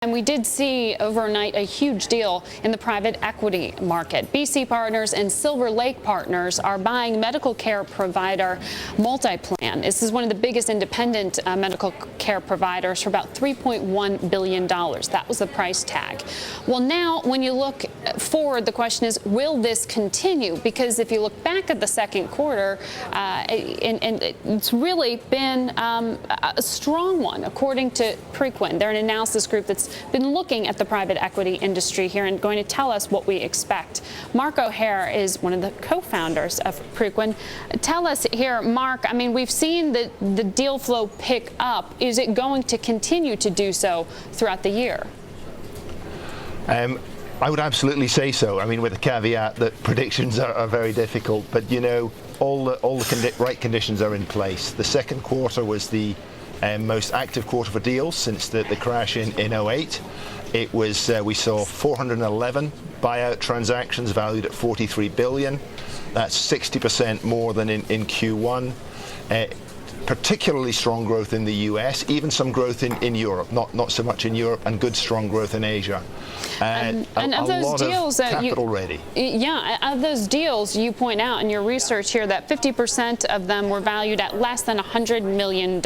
And we did see overnight a huge deal in the private equity market. BC Partners and Silver Lake Partners are buying medical care provider Multiplan. This is one of the biggest independent medical care providers for about $3.1 billion. That was the price tag. Well, now when you look forward, the question is, will this continue? Because if you look back at the second quarter, and it's really been a strong one, according to Prequin. They're an analysis group that's been looking at the private equity industry here and going to tell us what we expect. Mark O'Hare is one of the co-founders of Prequin. Tell us here, Mark, I mean, we've seen the deal flow pick up. Is it going to continue to do so throughout the year? I would absolutely say so. I mean, with the caveat that predictions are very difficult, but you know, all the right conditions are in place. The second quarter was the most active quarter for deals since the crash in 08. It was we saw 411 buyout transactions valued at $43 billion. That's 60% more than in Q1. Particularly strong growth in the US, even some growth in Europe, not so much in Europe, and good strong growth in Asia. And of those deals that capital ready. Yeah, of those deals, you point out in your research here that 50% of them were valued at less than $100 million.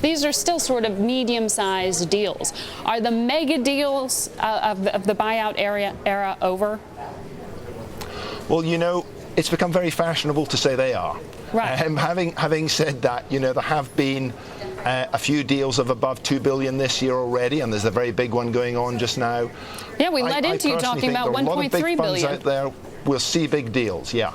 These are still sort of medium-sized deals. Are the mega deals of the buyout era over? Well, you know, it's become very fashionable to say they are. Right. Having said that, you know, there have been a few deals of above $2 billion this year already, and there's a very big one going on just now. Yeah, we led into you talking about $1.3 billion. Funds out there. We'll see big deals, yeah.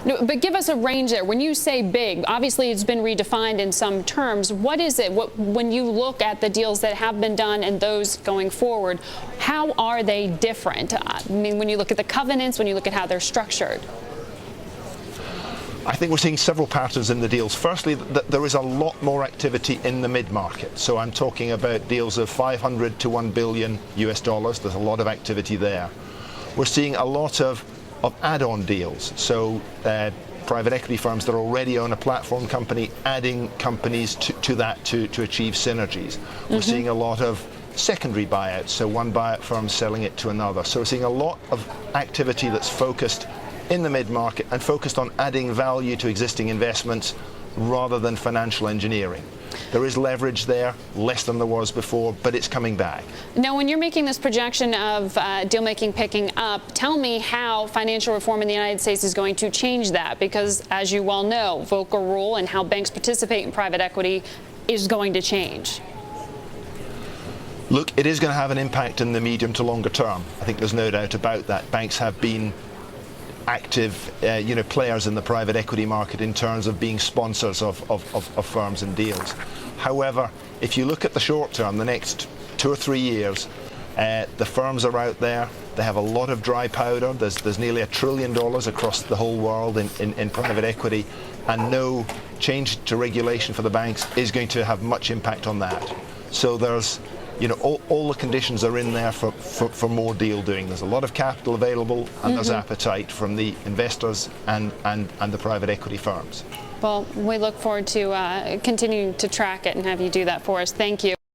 No, but give us a range there. When you say big, obviously it's been redefined in some terms. What is it? When you look at the deals that have been done and those going forward, how are they different? I mean, when you look at the covenants, when you look at how they're structured. I think we're seeing several patterns in the deals. Firstly, there is a lot more activity in the mid-market. So I'm talking about deals of 500 to $1 billion US dollars. There's a lot of activity there. We're seeing a lot of add-on deals. So private equity firms that already own a platform company adding companies to that to achieve synergies. We're seeing a lot of secondary buyouts. So one buyout firm selling it to another. So we're seeing a lot of activity that's focused in the mid-market and focused on adding value to existing investments rather than financial engineering. There is leverage there, less than there was before, but it's coming back. Now, when you're making this projection of deal-making picking up, tell me how financial reform in the United States is going to change that, because as you well know, Volcker Rule and how banks participate in private equity is going to change. Look, it is going to have an impact in the medium to longer term. I think there's no doubt about that. Banks have been active players in the private equity market in terms of being sponsors of firms and deals. However, if you look at the short term, the next 2 or 3 years, the firms are out there. They have a lot of dry powder. There's nearly $1 trillion across the whole world in private equity, and no change to regulation for the banks is going to have much impact on that. So there's all the conditions are in there for more deal doing. There's a lot of capital available, and there's appetite from the investors and the private equity firms. Well, we look forward to continuing to track it and have you do that for us. Thank you.